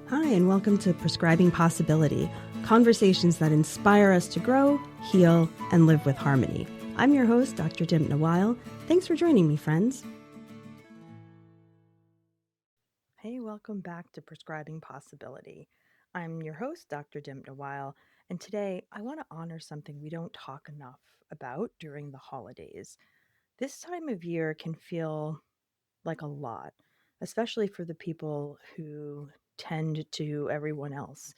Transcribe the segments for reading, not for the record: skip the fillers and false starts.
Hi, and welcome to Prescribing Possibility, conversations that inspire us to grow, heal, and live with harmony. I'm your host, Dr. Dympna Weil. Thanks for joining me, friends. Hey, welcome back to Prescribing Possibility. I'm your host, Dr. Dympna Weil, and today I want to honor something we don't talk enough about during the holidays. This time of year can feel like a lot, especially for the people who tend to everyone else.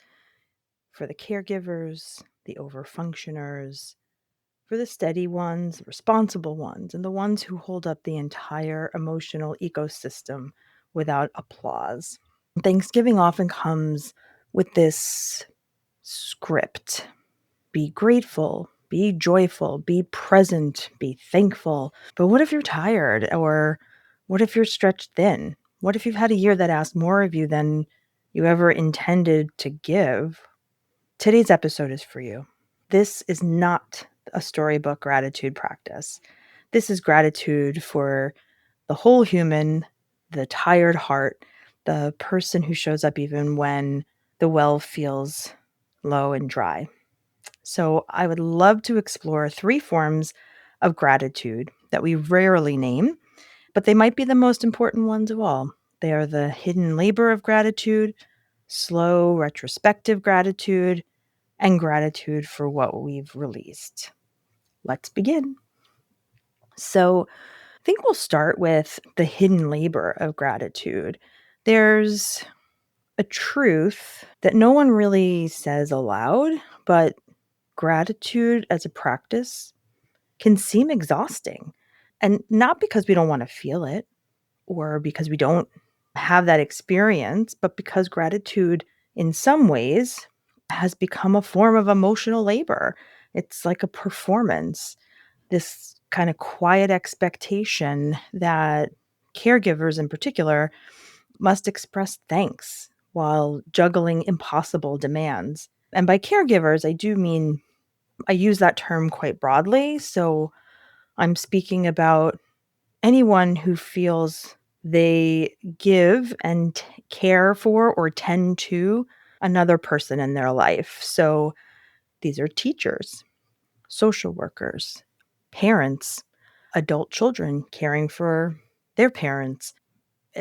For the caregivers, the overfunctioners, for the steady ones, responsible ones, and the ones who hold up the entire emotional ecosystem without applause. Thanksgiving often comes with this script: be grateful, be joyful, be present, be thankful. But what if you're tired? Or what if you're stretched thin? What if you've had a year that asked more of you than you ever intended to give? Today's episode is for you. This is not a storybook gratitude practice. This is gratitude for the whole human, the tired heart, the person who shows up even when the well feels low and dry. So I would love to explore 3 forms of gratitude that we rarely name, but they might be the most important ones of all. They are the hidden labor of gratitude, slow retrospective gratitude, and gratitude for what we've released. Let's begin. So I think we'll start with the hidden labor of gratitude. There's a truth that no one really says aloud, but gratitude as a practice can seem exhausting. And not because we don't want to feel it or because we don't have that experience, but because gratitude in some ways has become a form of emotional labor. It's like a performance, this kind of quiet expectation that caregivers in particular must express thanks while juggling impossible demands. And by caregivers, I do mean I use that term quite broadly. So I'm speaking about anyone who feels they give and care for or tend to another person in their life. So these are teachers, social workers, parents, adult children caring for their parents.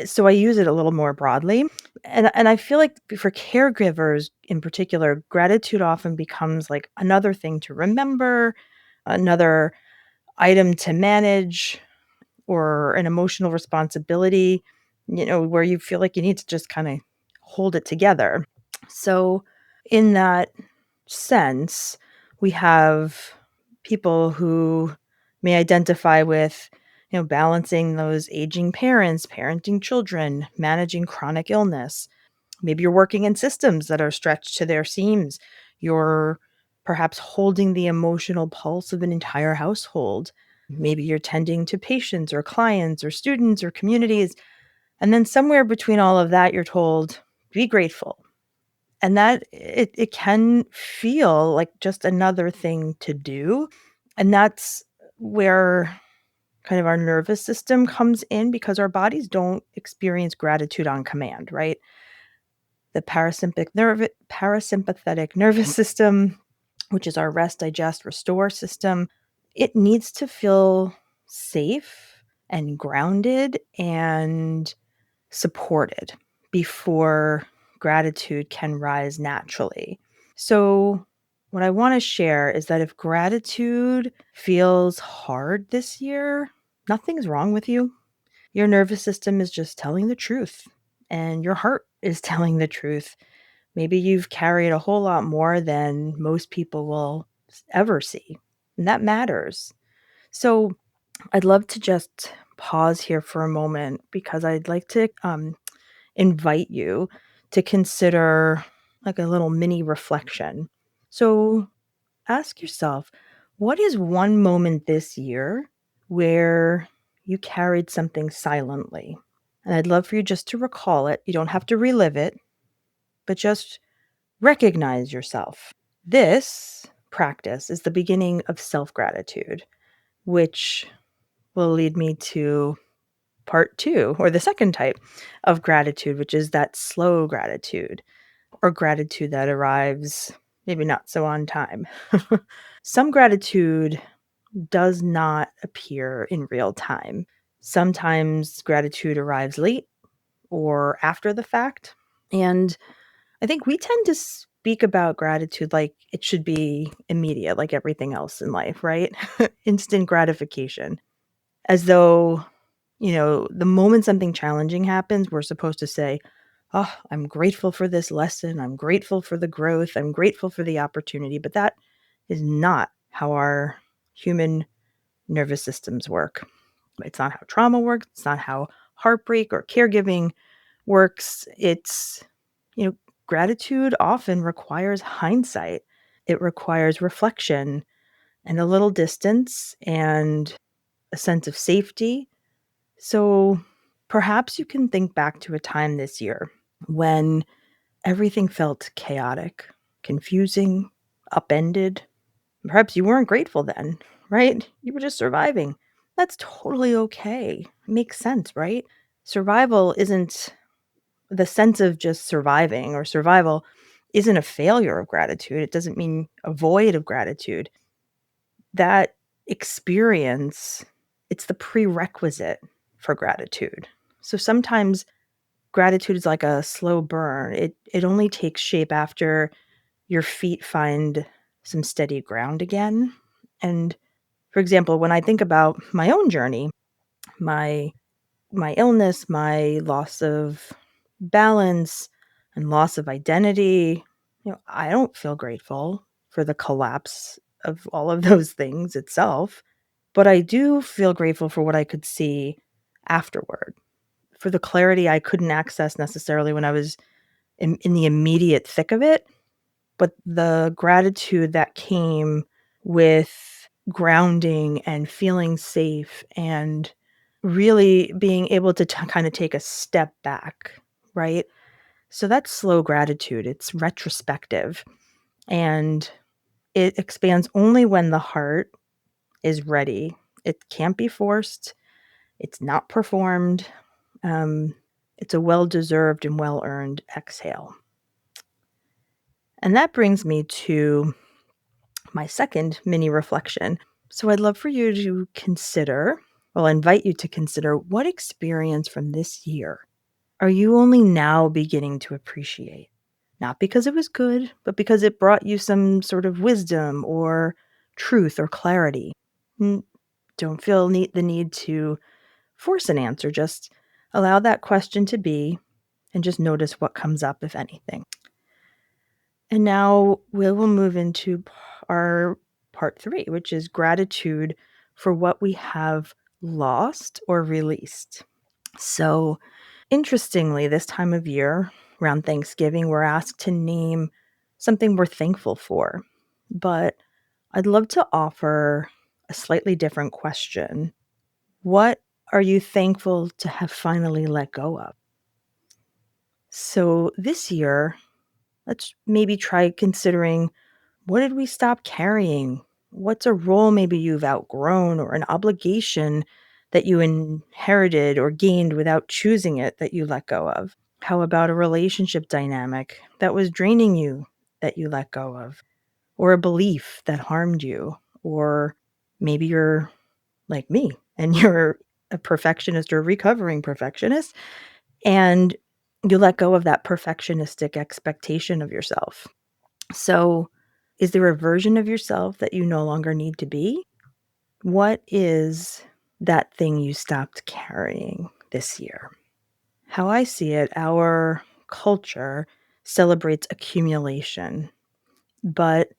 So I use it a little more broadly. And I feel like for caregivers in particular, gratitude often becomes like another thing to remember, another item to manage, or an emotional responsibility, where you feel like you need to just kind of hold it together. So in that sense, we have people who may identify with, balancing those aging parents, parenting children, managing chronic illness. Maybe you're working in systems that are stretched to their seams. You're perhaps holding the emotional pulse of an entire household. Maybe you're tending to patients or clients or students or communities. And then somewhere between all of that, you're told, be grateful. And that it can feel like just another thing to do. And that's where kind of our nervous system comes in, because our bodies don't experience gratitude on command, right? The parasympathetic nervous system, which is our rest, digest, restore system, it needs to feel safe and grounded and supported before gratitude can rise naturally. So, what I want to share is that if gratitude feels hard this year, nothing's wrong with you. Your nervous system is just telling the truth, and your heart is telling the truth. Maybe you've carried a whole lot more than most people will ever see, and that matters. So, I'd love to just pause here for a moment, because I'd like to invite you to consider like a little mini reflection. So ask yourself, what is one moment this year where you carried something silently? And I'd love for you just to recall it. You don't have to relive it, but just recognize yourself. This practice is the beginning of self-gratitude, which will lead me to part 2, or the second type of gratitude, which is that slow gratitude. or gratitude that arrives maybe not so on time. Some gratitude does not appear in real time. Sometimes gratitude arrives late or after the fact. And I think we tend to speak about gratitude like it should be immediate, like everything else in life, right? Instant gratification. As though, the moment something challenging happens, we're supposed to say, "Oh, I'm grateful for this lesson. I'm grateful for the growth. I'm grateful for the opportunity." But that is not how our human nervous systems work. It's not how trauma works. It's not how heartbreak or caregiving works. You know, gratitude often requires hindsight. It requires reflection and a little distance and a sense of safety. So perhaps you can think back to a time this year when everything felt chaotic, confusing, upended. Perhaps you weren't grateful then, right? You were just surviving. That's totally okay. Makes sense, right? Survival isn't the sense of just surviving, or survival isn't a failure of gratitude. It doesn't mean a void of gratitude. That experience, it's the prerequisite for gratitude. So sometimes gratitude is like a slow burn. It only takes shape after your feet find some steady ground again. And for example, when I think about my own journey, my my illness, my loss of balance and loss of identity, I don't feel grateful for the collapse of all of those things itself, but I do feel grateful for what I could see afterward, for the clarity I couldn't access necessarily when I was in the immediate thick of it, but the gratitude that came with grounding and feeling safe and really being able to kind of take a step back, right? So that's slow gratitude. It's retrospective and it expands only when the heart is ready. It can't be forced, it's not performed. Um, it's a well deserved and well earned exhale. And that brings me to my second mini reflection. So I'd love for you to consider, well, I invite you to consider, what experience from this year are you only now beginning to appreciate? Not because it was good, but because it brought you some sort of wisdom or truth or clarity. Don't feel the need to force an answer. Just allow that question to be and just notice what comes up, if anything. And now we will move into our part 3, which is gratitude for what we have lost or released. So, interestingly, this time of year, around Thanksgiving, we're asked to name something we're thankful for. But I'd love to offer a slightly different question. What are you thankful to have finally let go of? So, this year, let's maybe try considering, what did we stop carrying? What's a role maybe you've outgrown, or an obligation that you inherited or gained without choosing it that you let go of? How about a relationship dynamic that was draining you that you let go of? Or a belief that harmed you? Or maybe you're like me and you're a perfectionist or a recovering perfectionist, and you let go of that perfectionistic expectation of yourself. So, is there a version of yourself that you no longer need to be? What is that thing you stopped carrying this year? How I see it, our culture celebrates accumulation, but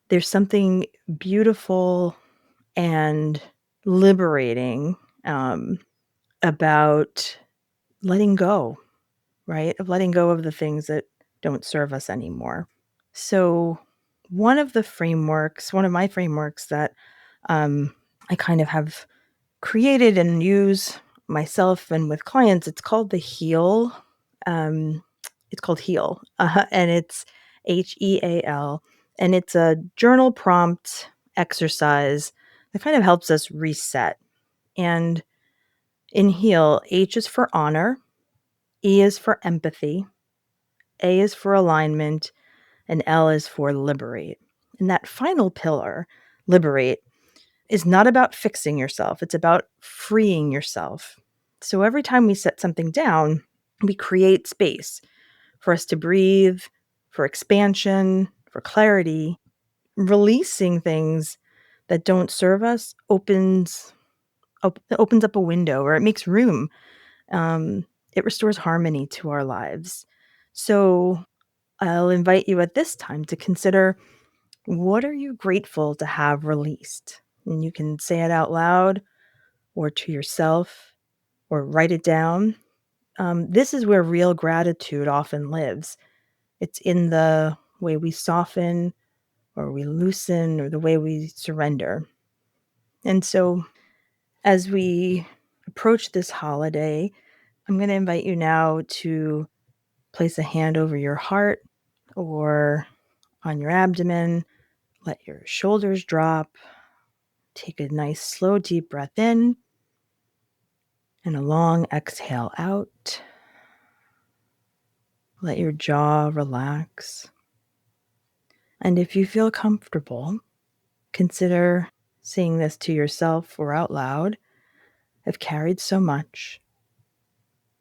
there's something beautiful and liberating about letting go, right? Of letting go of the things that don't serve us anymore. So, one of my frameworks that um, I kind of have created and use myself and with clients, it's called the HEAL. Um, it's called HEAL, and it's HEAL, and it's a journal prompt exercise that kind of helps us reset. And in HEAL, H is for honor, E is for empathy, A is for alignment, and L is for liberate. And that final pillar, liberate, is not about fixing yourself. It's about freeing yourself. So every time we set something down, we create space for us to breathe, for expansion, for clarity. Releasing things that don't serve us opens up a window, or it makes room. It restores harmony to our lives. So I'll invite you at this time to consider, what are you grateful to have released? And you can say it out loud or to yourself or write it down. This is where real gratitude often lives. It's in the way we soften or we loosen or the way we surrender. And so as we approach this holiday, I'm going to invite you now to place a hand over your heart or on your abdomen. Let your shoulders drop. Take a nice, slow, deep breath in and a long exhale out. Let your jaw relax. And if you feel comfortable, consider saying this to yourself or out loud. I've carried so much.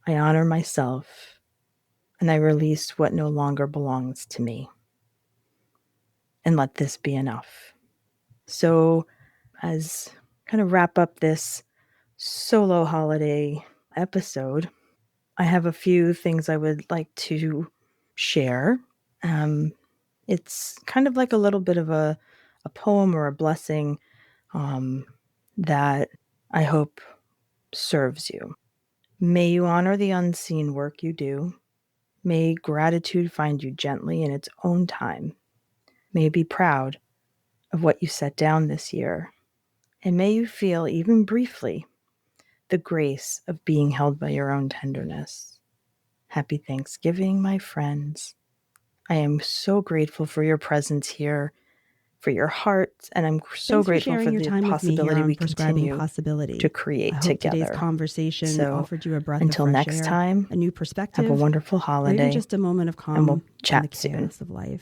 I honor myself, and I release what no longer belongs to me. And let this be enough. So, as kind of wrap up this solo holiday episode, I have a few things I would like to share. It's kind of like a little bit of a poem or a blessing that I hope serves you. May you honor the unseen work you do. May gratitude find you gently in its own time. May you be proud of what you set down this year. And may you feel, even briefly, the grace of being held by your own tenderness. Happy Thanksgiving, my friends. I am so grateful for your presence here, for your hearts, and I'm so grateful for the possibility we continue to create together. Today's conversation offered you a breath until of fresh next air, time, a new perspective, have a wonderful holiday, or even just a moment of calm and we'll in chat the soon. chaos of life.